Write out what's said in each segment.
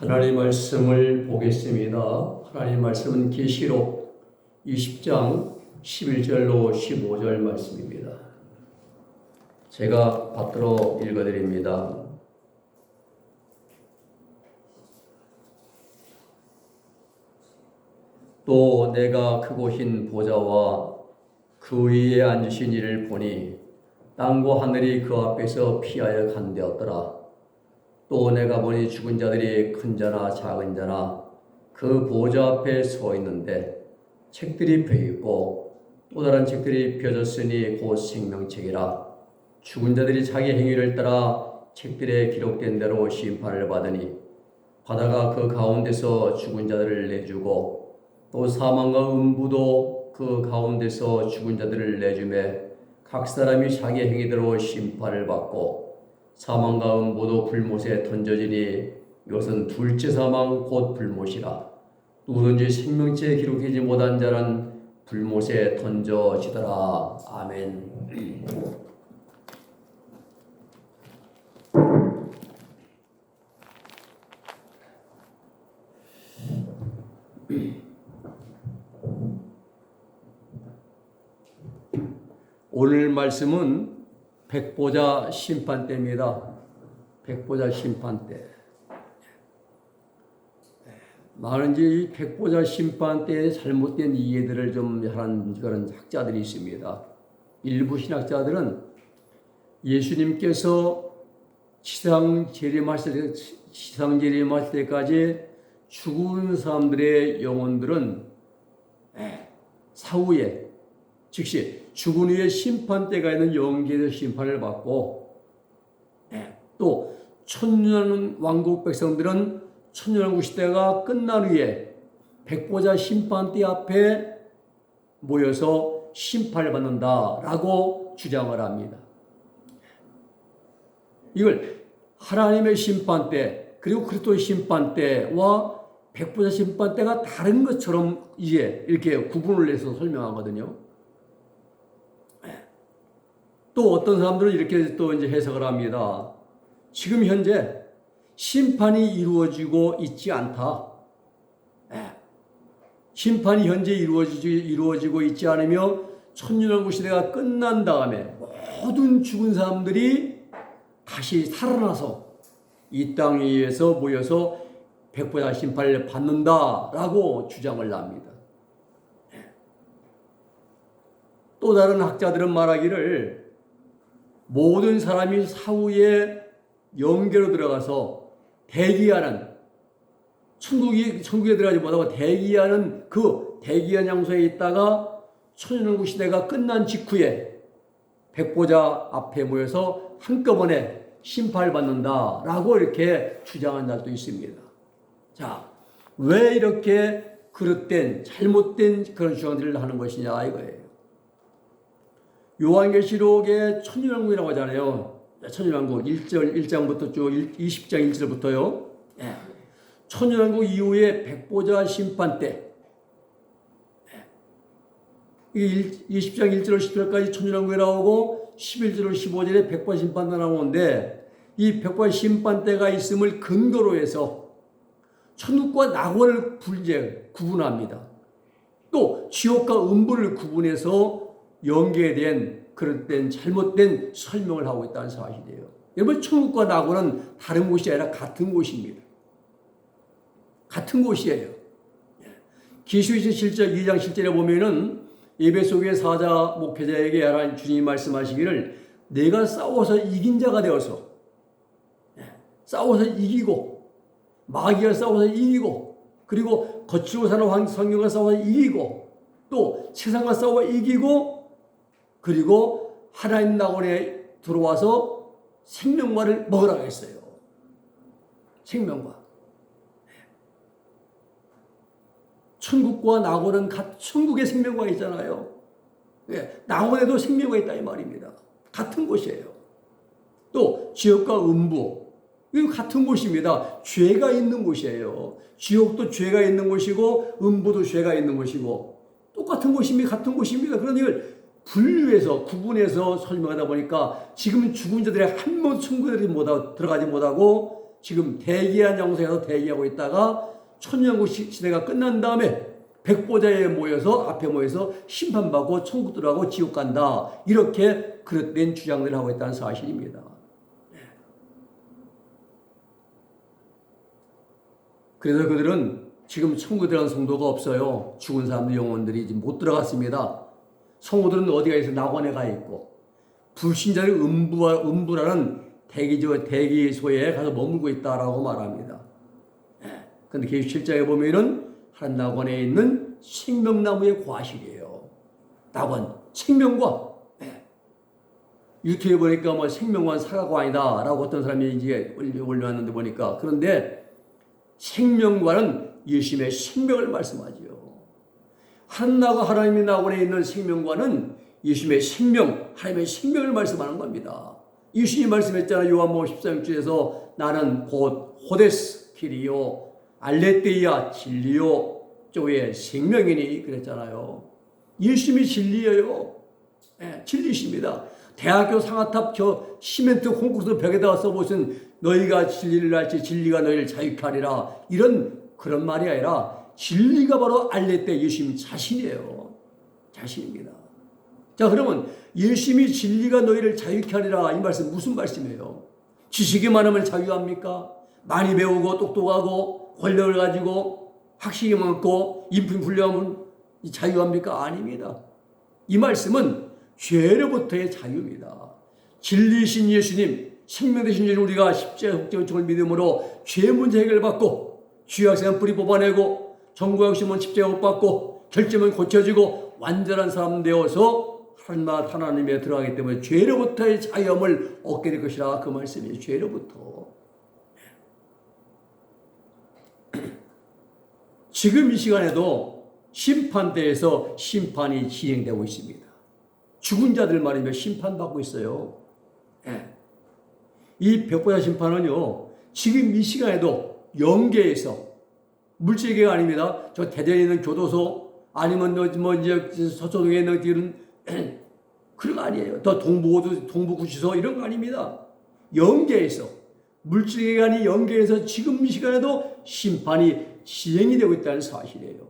하나님 말씀을 보겠습니다. 하나님 말씀은 계시록 20장 11절로 15절 말씀입니다. 제가 받들어 읽어드립니다. 또 내가 크고 흰 보좌와 그 위에 앉으신 이를 보니 땅과 하늘이 그 앞에서 피하여 간되었더라. 또 내가 보니 죽은 자들이 큰 자나 작은 자나 그 보좌 앞에 서 있는데 책들이 펴있고 또 다른 책들이 펴졌으니 곧 생명책이라. 죽은 자들이 자기 행위를 따라 책들에 기록된 대로 심판을 받으니 바다가 그 가운데서 죽은 자들을 내주고 또 사망과 음부도 그 가운데서 죽은 자들을 내주매 각 사람이 자기 행위대로 심판을 받고 사망과 음부도 불못에 던져지니 이것은 둘째 사망 곧 불못이라. 누구든지 생명체에 기록되지 못한 자는 불못에 던져지더라. 아멘. 오늘 말씀은 백보자 심판 때입니다. 백보자 심판 때. 많은 이 백보자 심판 때의 잘못된 이해들을 좀 하는 그런 학자들이 있습니다. 일부 신학자들은 예수님께서 지상 재림하실 때까지 죽은 사람들의 영혼들은 사후에 즉시 죽은 후에 심판대가 있는 영계에서 심판을 받고 또 천년 왕국 백성들은 천년왕국 시대가 끝난 후에 백보자 심판대 앞에 모여서 심판을 받는다라고 주장을 합니다. 이걸 하나님의 심판대 그리고 그리스도의 심판대와 백보자 심판대가 다른 것처럼 이제 이렇게 구분을 해서 설명하거든요. 또 어떤 사람들은 이렇게 또 이제 해석을 합니다. 지금 현재 심판이 이루어지고 있지 않다. 심판이 현재 이루어지고 있지 않으며 천년왕국 시대가 끝난 다음에 모든 죽은 사람들이 다시 살아나서 이 땅 위에서 모여서 백보자 심판을 받는다라고 주장을 합니다. 또 다른 학자들은 말하기를 모든 사람이 사후에 영계로 들어가서 대기하는 천국에 들어가지 못하고 대기하는 그 대기한 장소에 있다가 천년왕국 시대가 끝난 직후에 백보자 앞에 모여서 한꺼번에 심판을 받는다라고 이렇게 주장한 자도 있습니다. 자, 왜 이렇게 그릇된 잘못된 그런 주장들을 하는 것이냐 이거예요. 요한계시록에 천년왕국이라고 하잖아요. 천년왕국 1장부터 쭉 20장 1절부터요. 천년왕국 이후에 백보자 심판 때 20장 1절 10절까지 천년왕국이 나오고 11절 15절에 백보자 심판도 나오는데 이 백보자 심판 때가 있음을 근거로 해서 천국과 낙원을 구분합니다. 또 지옥과 음부를 구분해서 영계에 대한 그런 땐 잘못된 설명을 하고 있다는 사실이에요. 여러분 천국과 낙원은 다른 곳이 아니라 같은 곳입니다. 같은 곳이에요. 계시록 7장 2장 7절에 보면은 에베소교회 사자 목회자에게 하나님 주님이 말씀하시기를 내가 싸워서 이긴 자가 되어서 싸워서 이기고 마귀가 싸워서 이기고 그리고 거칠고 사는 성경과 싸워서 이기고 또 세상과 싸워 이기고 그리고 하나님 낙원에 들어와서 생명과를 먹으라고 했어요. 생명과. 천국과 낙원은 천국에 생명과 있잖아요. 낙원에도 생명과 있다 이 말입니다. 같은 곳이에요. 또 지옥과 음부 이거 같은 곳입니다. 죄가 있는 곳이에요. 지옥도 죄가 있는 곳이고 음부도 죄가 있는 곳이고 똑같은 곳입니다. 같은 곳입니다. 그런데 이걸 분류해서 구분해서 설명하다 보니까 지금 죽은 자들이 한 번 천국에 들어가지 못하고 지금 대기한 장소에서 대기하고 있다가 천년국 시대가 끝난 다음에 백보자에 모여서 앞에 모여서 심판받고 천국 들어가고 지옥 간다. 이렇게 그릇된 주장들을 하고 있다는 사실입니다. 그래서 그들은 지금 천국에 들어간 성도가 없어요. 죽은 사람들 영혼들이 지금 못 들어갔습니다. 성도들은 어디가 있어? 낙원에 가 있고 불신자들 음부라는 대기소에 가서 머물고 있다라고 말합니다. 그런데 계시록 7장에 보면은 한 낙원에 있는 생명나무의 과실이에요. 낙원, 생명과. 유튜브에 보니까 뭐 생명관 사과관이다 라고 어떤 사람이 이제 올려놨는데 보니까, 그런데 생명관은 예수님의 생명을 말씀하지요. 하나님의 낙원에 있는 생명관은 예수님의 생명, 하나님의 생명을 말씀하는 겁니다. 예수님이 말씀했잖아요. 요한복음 13장에서 나는 곧 호데스 길이요 알레테이아 진리요 쪼의 생명이니 그랬잖아요. 예수님이 진리예요. 네, 진리십니다. 대학교 상아탑 시멘트 콘크리트 벽에다가 써보신 너희가 진리를 알지 진리가 너희를 자유케 하리라, 그런 말이 아니라 진리가 바로 알레테 예수님 자신이에요. 자신입니다. 자, 그러면 예수님이 진리가 너희를 자유케 하리라, 이 말씀 무슨 말씀이에요? 지식이 많으면 자유합니까? 많이 배우고 똑똑하고 권력을 가지고 학식이 많고 인품 훌륭하면 자유합니까? 아닙니다. 이 말씀은 죄로부터의 자유입니다. 진리이신 예수님, 생명 되신 예수님, 우리가 십자가 속죄를 믿음으로 죄 문제 해결받고 죄악생은 뿌리 뽑아내고 정구역심은 십자가 못 받고 결점은 고쳐지고 완전한 사람 되어서 하나님에 들어가기 때문에 죄로부터의 자유함을 얻게 될 것이라, 그 말씀이에요. 죄로부터. 지금 이 시간에도 심판대에서 심판이 진행되고 있습니다. 죽은 자들 말이며 심판받고 있어요. 이 백보자 심판은요, 지금 이 시간에도 영계에서, 물질계가 아닙니다. 저 대전에 있는 교도소, 아니면 이제 서초동에 있는 길은 그런 거 아니에요. 더 동부구치소 이런 거 아닙니다. 영계에서, 물질계가 아닌 영계에서 지금 이 시간에도 심판이 시행이 되고 있다는 사실이에요.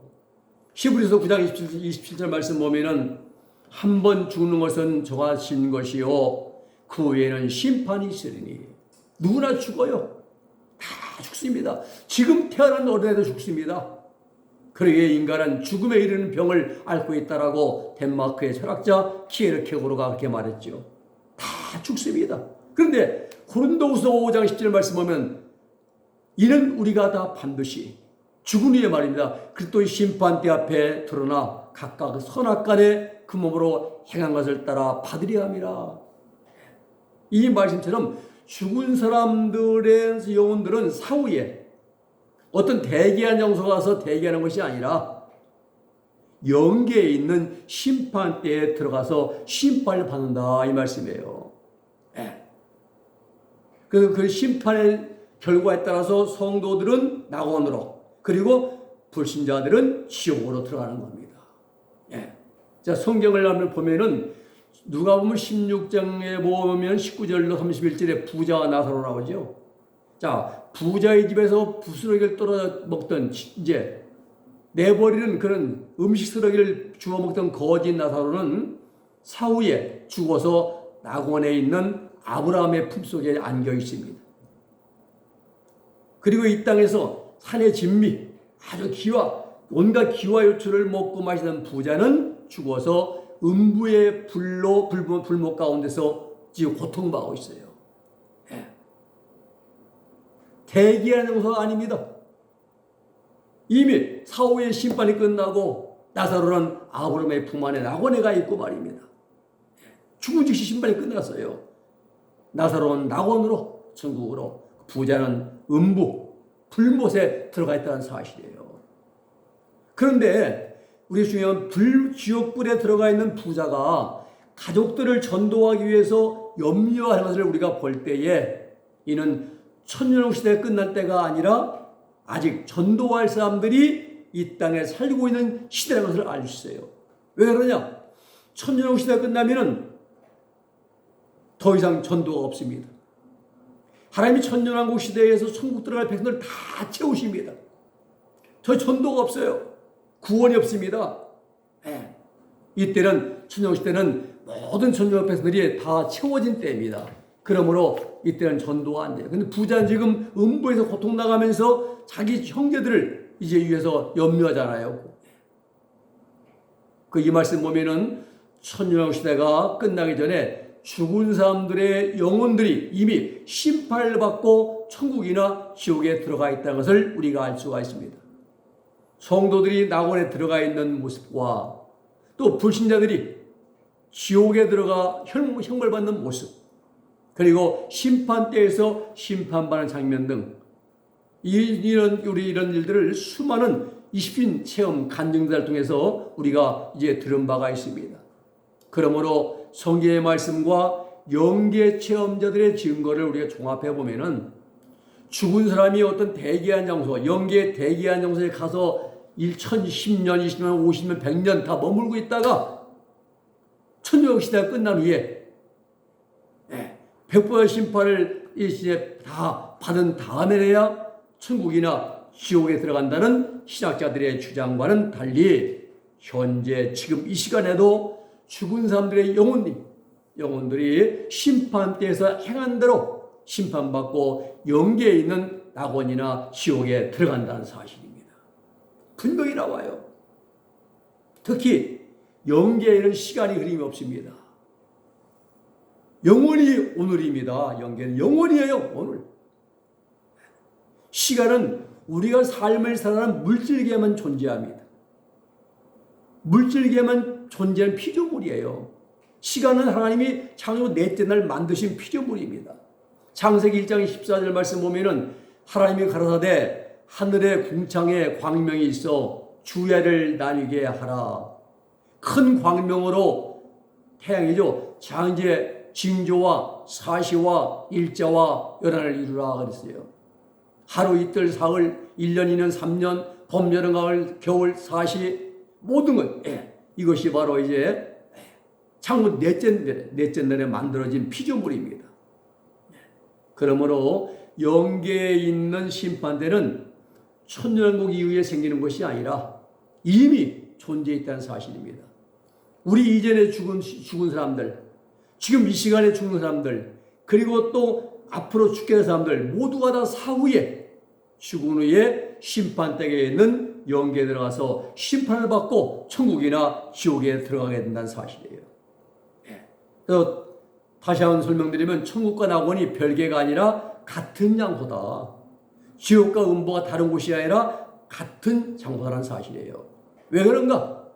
히브리서 9장 27절 말씀 보면은 한 번 죽는 것은 정하신 것이요 그 외에는 심판이 있으리니. 누구나 죽어요. 다 죽습니다. 지금 태어난 어린애도 죽습니다. 그러기에 인간은 죽음에 이르는 병을 앓고 있다라고 덴마크의 철학자 키에르케고르가 그렇게 말했죠. 다 죽습니다. 그런데 고린도후서 5장 10절 말씀 보면 이는 우리가 다 반드시 죽은 후에 말입니다. 그리스도의 심판대 앞에 드러나 각각 선악간에 그 몸으로 행한 것을 따라 받으려 함이라. 이 말씀처럼 죽은 사람들의 영혼들은 사후에 어떤 대기한 장소 가서 대기하는 것이 아니라 영계에 있는 심판대에 들어가서 심판을 받는다, 이 말씀이에요. 그래서 그 심판의 결과에 따라서 성도들은 낙원으로, 그리고 불신자들은 지옥으로 들어가는 겁니다. 자, 성경을 한번 보면은 누가복음 16장에 보면 19절로 31절에 부자와 나사로 나오죠. 자, 부자의 집에서 부스러기를 떨어 먹던, 이제 내버리는 그런 음식 쓰레기를 주워 먹던 거지 나사로는 사후에 죽어서 낙원에 있는 아브라함의 품속에 안겨 있습니다. 그리고 이 땅에서 산의 진미, 아주 온갖 기와 요초를 먹고 마시는 부자는 죽어서 음부의 불목 가운데서 지금 고통받고 있어요. 대기하는 장소가 아닙니다. 이미 사후의 심판이 끝나고 나사로는 아브라함의 품 안에 낙원에 가 있고 말입니다. 죽은 즉시 심판이 끝났어요. 나사로는 낙원으로, 천국으로, 부자는 음부, 불못에 들어가 있다는 사실이에요. 그런데 우리 중요한 지옥불에 들어가 있는 부자가 가족들을 전도하기 위해서 염려하는 것을 우리가 볼 때에 이는 천년왕국 시대가 끝날 때가 아니라 아직 전도할 사람들이 이 땅에 살고 있는 시대라는 것을 알 수 있어요. 왜 그러냐? 천년왕국 시대가 끝나면은 더 이상 전도가 없습니다. 하나님이 천년왕국 시대에서 천국 들어갈 백성을 다 채우십니다. 저 전도가 없어요. 구원이 없습니다. 네. 이때는 천년시대는 모든 천년 백성들이 다 채워진 때입니다. 그러므로 이때는 전도가 안 돼요. 근데 부자는 지금 음부에서 고통 나가면서 자기 형제들을 이제 위해서 염려하잖아요. 이 말씀 보면은 천년왕국 시대가 끝나기 전에 죽은 사람들의 영혼들이 이미 심판을 받고 천국이나 지옥에 들어가 있다는 것을 우리가 알 수가 있습니다. 성도들이 낙원에 들어가 있는 모습과 또 불신자들이 지옥에 들어가 형벌 받는 모습, 그리고 심판대에서 심판받는 장면 등 이런 일들을 수많은 20인 체험 간증들을 통해서 우리가 이제 들은 바가 있습니다. 그러므로 성경의 말씀과 영계 체험자들의 증거를 우리가 종합해 보면은 죽은 사람이 어떤 대기한 장소, 영계 대기한 장소에 가서 1010년, 20년, 50년, 100년 다 머물고 있다가 천년 시대가 끝난 후에 백보의 심판을 이제 다 받은 다음에야 천국이나 지옥에 들어간다는 신학자들의 주장과는 달리 현재 지금 이 시간에도 죽은 사람들의 영혼들이 심판대에서 행한 대로 심판받고 영계에 있는 낙원이나 지옥에 들어간다는 사실입니다. 분명히 나와요. 특히 영계에는 시간이 흐름이 없습니다. 영원히 오늘입니다. 영계는 영원이에요. 오늘. 시간은 우리가 삶을 살아가는 물질계만 존재합니다. 물질계만 존재하는 피조물이에요. 시간은 하나님이 창조 넷째 날 만드신 피조물입니다. 창세기 1장 14절 말씀 보면은 하나님이 가라사대 하늘의 궁창에 광명이 있어 주야를 나뉘게 하라. 큰 광명으로 태양이죠. 장제 징조와 사시와 일자와 열한을 이루라 그랬어요. 하루 이틀 사흘 1년 2년 3년 봄 여름 가을 겨울 사시 모든 것 이것이 바로 이제 창조 넷째 날에 만들어진 피조물입니다. 그러므로 영계에 있는 심판대는 천년왕국 이후에 생기는 것이 아니라 이미 존재했다는 사실입니다. 우리 이전에 죽은 사람들, 지금 이 시간에 죽는 사람들, 그리고 또 앞으로 죽게 될 사람들 모두가 다 사후에 죽은 후에 심판대에 있는 영계에 들어가서 심판을 받고 천국이나 지옥에 들어가게 된다는 사실이에요. 그래서 다시 한번 설명드리면 천국과 낙원이 별개가 아니라 같은 장소다. 지옥과 음부가 다른 곳이 아니라 같은 장소라는 사실이에요. 왜 그런가?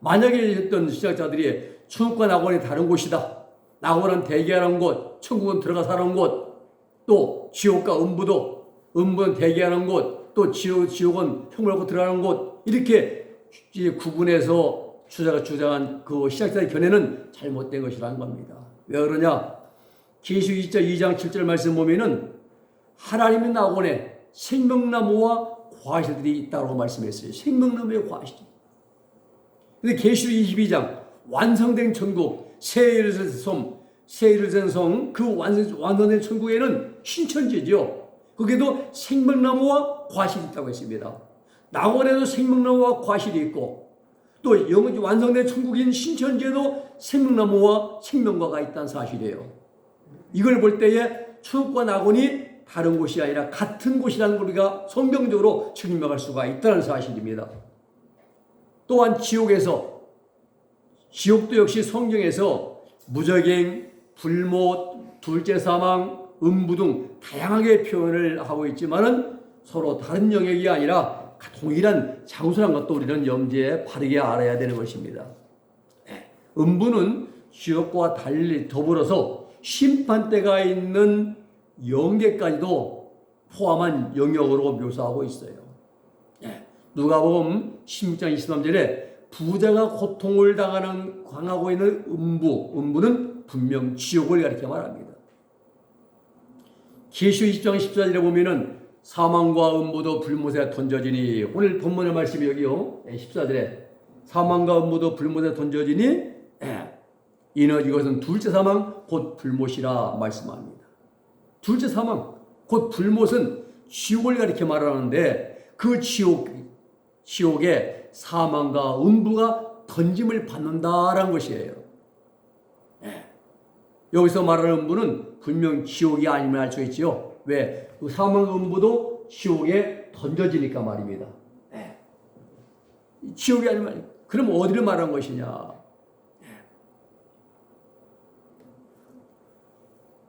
만약에 했던 신학자들이 천국과 낙원이 다른 곳이다. 낙원은 대기하는 곳, 천국은 들어가 사는 곳, 또 지옥과 음부는 대기하는 곳, 또 지옥은 형벌하고 들어가는 곳, 이렇게 구분해서 주장한 그 신학자의 견해는 잘못된 것이라는 겁니다. 왜 그러냐? 계시록 2장 7절 말씀 보면은 하나님의 낙원에 생명나무와 과실들이 있다고 말씀했어요. 생명나무의 과실. 근데 계시록 22장 완성된 천국, 새 예루살렘 성, 그 완성된 천국에는 신천지죠. 거기에도 생명나무와 과실이 있다고 했습니다. 낙원에도 생명나무와 과실이 있고 또 완성된 천국인 신천지에도 생명나무와 생명과가 있다는 사실이에요. 이걸 볼 때에 천국과 낙원이 다른 곳이 아니라 같은 곳이라는 걸 우리가 성경적으로 증명할 수가 있다는 사실입니다. 또한 지옥도 역시 성경에서 무저갱, 불못, 둘째 사망, 음부 등 다양하게 표현을 하고 있지만은 서로 다른 영역이 아니라 동일한 장소란 것도 우리는 염두에 바르게 알아야 되는 것입니다. 음부는 지옥과 달리 더불어서 심판대가 있는 영계까지도 포함한 영역으로 묘사하고 있어요. 누가복음 16장 23절에 부자가 고통을 당하고 있는 음부는 분명 지옥을 가리켜 말합니다. 계시록 20장 14절에 보면은 사망과 음부도 불못에 던져지니, 오늘 본문의 말씀이 여기요 14절에 사망과 음부도 불못에 던져지니 이것은 둘째 사망 곧 불못이라 말씀합니다. 둘째 사망, 곧 불못은 지옥을 가리켜 말하는데 그 지옥에 사망과 음부가 던짐을 받는다라는 것이에요. 여기서 말하는 음부는 분명 지옥이 아니면 알 수 있지요. 왜? 그 사망과 음부도 지옥에 던져지니까 말입니다. 지옥이 아니면 그럼 어디를 말한 것이냐?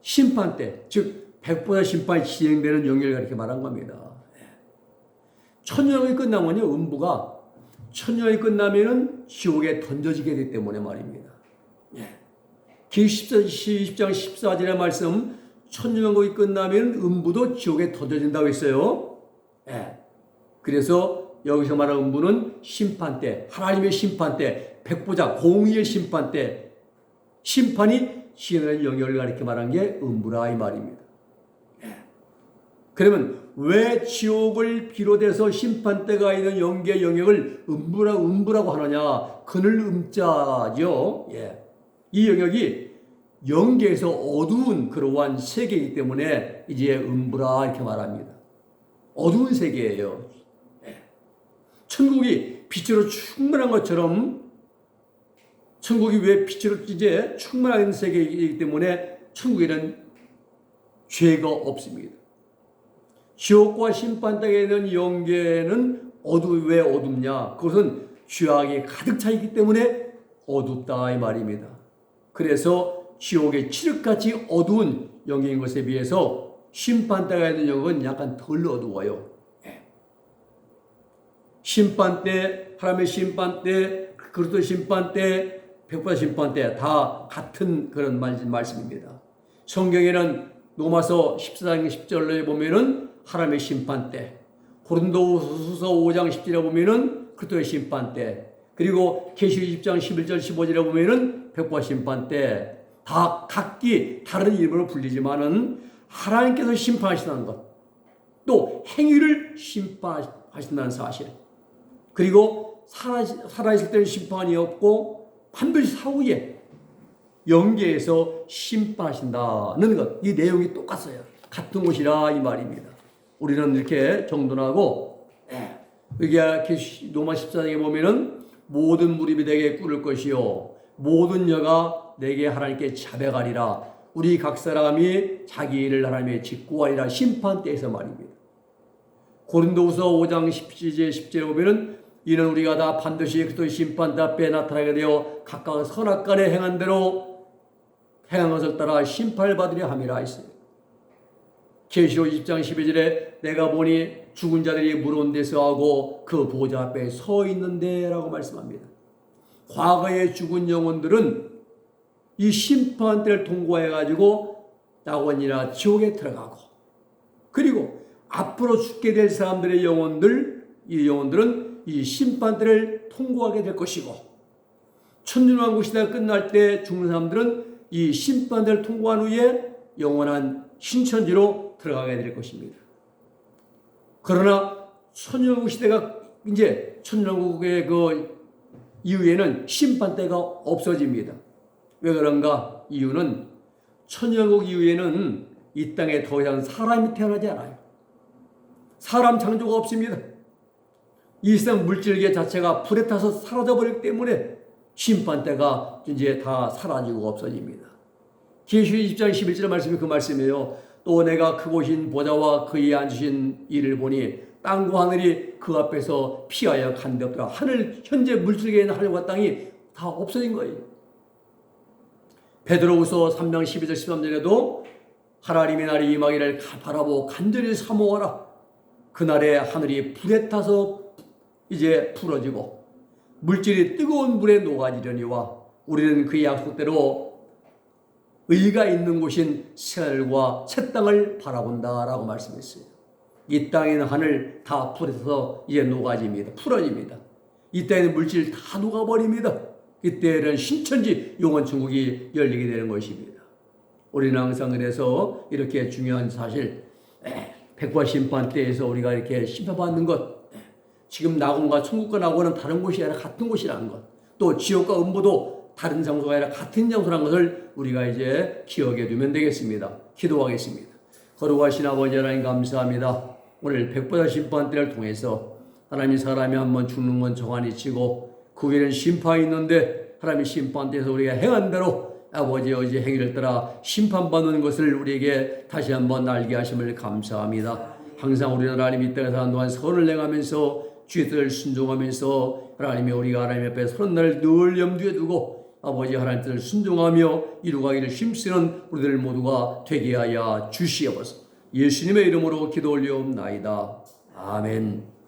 심판 때, 즉 백보자 심판이 진행되는 영역을 이렇게 말한 겁니다. 천년이 끝나면요, 음부가 천년이 끝나면은 지옥에 던져지게 되기 때문에 말입니다. 계시록 20장 14절의 말씀, 천년왕국이 끝나면 음부도 지옥에 던져진다고 했어요. 그래서 여기서 말하는 음부는 심판 때, 하나님의 심판 때, 백보자 공의의 심판 때 심판이 시행하는 영역을 가리켜 말한 게 음부라 이 말입니다. 그러면 왜 지옥을 비롯해서 심판 때가 있는 영계 영역을 음부라고 하느냐? 그늘 음자죠. 이 영역이 영계에서 어두운 그러한 세계이기 때문에 이제 음부라 이렇게 말합니다. 어두운 세계예요. 천국이 빛으로 충만한 것처럼 천국이 왜 빛으로 이제 충만한 세계이기 때문에 천국에는 죄가 없습니다. 지옥과 심판 땅에 있는 영계는 왜 어둡냐? 그것은 죄악이 가득 차 있기 때문에 어둡다 이 말입니다. 그래서 지옥의 칠흑같이 어두운 영계인 것에 비해서 심판 때가 있는 영역은 약간 덜 어두워요. 심판 때, 하나님의 심판 때, 그리스도 심판 때, 백보자 심판 때 다 같은 그런 말씀입니다. 성경에는 로마서 14장 10절에 보면은 하나님의 심판 때, 고린도후서 5장 10절에 보면은 그리스도의 심판 때, 그리고 계시록 20장 11절 15절에 보면은 백보자 심판 때 다 각기 다른 이름으로 불리지만은 하나님께서 심판하신다는 것, 또 행위를 심판하신다는 사실, 그리고 살아있을 때는 심판이 없고 반드시 사후에 영계에서 심판하신다는 것, 이 내용이 똑같아요. 같은 것이라 이 말입니다. 우리는 이렇게 정돈하고, 여기 로마 14장에 보면은 모든 무리이 내게 꿇을 것이요 모든 여가 내게 하나님께 자백하리라. 우리 각 사람이 자기 일을 하나님의 직구하리라. 심판 때에서 말입니다. 고린도후서 5장 10절에 보면은 이는 우리가 다 반드시 그리스도의 심판 앞에 나타나게 되어 각각 선악간에 행한 대로 행한 것을 따라 심판을 받으려 함이라 했어요. 계시록 20장 12절에 내가 보니 죽은 자들이 무거운 데서 하고 그 보좌 앞에 서 있는데 라고 말씀합니다. 과거에 죽은 영혼들은 이 심판 때를 통과해가지고 낙원이나 지옥에 들어가고, 그리고 앞으로 죽게 될 사람들의 이 영혼들은 이 심판 때를 통과하게 될 것이고, 천년왕국 시대가 끝날 때 죽는 사람들은 이 심판 때를 통과한 후에 영원한 신천지로 들어가게 될 것입니다. 그러나 천년왕국 시대가 이제 천년왕국의 그 이후에는 심판 때가 없어집니다. 왜 그런가? 이유는 천년왕국 이후에는 이 땅에 더 이상 사람이 태어나지 않아요. 사람 창조가 없습니다. 이 세상 물질계 자체가 불에 타서 사라져버리기 때문에 심판 때가 이제 다 사라지고 없어집니다. 계시록 20장 11절의 말씀이 그 말씀이에요. 또 내가 그곳인 보좌와 그에 앉으신 이를 보니 땅과 하늘이 그 앞에서 피하여 간데 없더라. 하늘, 현재 물질계에 있는 하늘과 땅이 다 없어진 거예요. 베드로후서 3장 12절 13절에도 하나님의 날이 임하기를 바라보고 간절히 사모하라. 그날에 하늘이 불에 타서 이제 풀어지고 물질이 뜨거운 물에 녹아지려니와 우리는 그의 약속대로 의가 있는 곳인 새하늘과 새 땅을 바라본다라고 말씀했어요. 이 땅에 있는 하늘 다 불에서 이제 녹아집니다. 풀어집니다. 이 땅에 있는 물질 다 녹아버립니다. 이때는 신천지 영원천국이 열리게 되는 것입니다. 우리는 항상 그래서 이렇게 중요한 사실, 백과 심판 때에서 우리가 이렇게 심판받는 것, 지금 낙원과 천국과 낙원은 다른 곳이 아니라 같은 곳이라는 것, 또 지옥과 음부도 다른 장소가 아니라 같은 장소라는 것을 우리가 이제 기억해 두면 되겠습니다. 기도하겠습니다. 거룩하신 아버지 하나님 감사합니다. 오늘 백보자 심판대를 통해서 하나님 사람이 한번 죽는 건 정한이 치고 그 위에는 심판이 있는데 하나님의 심판대에서 우리가 행한 대로 아버지의 의지 행위를 따라 심판받는 것을 우리에게 다시 한번 알게 하심을 감사합니다. 항상 우리는 하나님 이 땅에 사는 동안 선을 행하면서 주의 뜻을 순종하면서 하나님이 우리가 하나님 앞에 서는 날을 늘 염두에 두고 아버지 하나님 뜻을 순종하며 이루가기를 힘쓰는 우리들 모두가 되게 하여 주시옵소서. 예수님의 이름으로 기도 올리옵나이다. 아멘.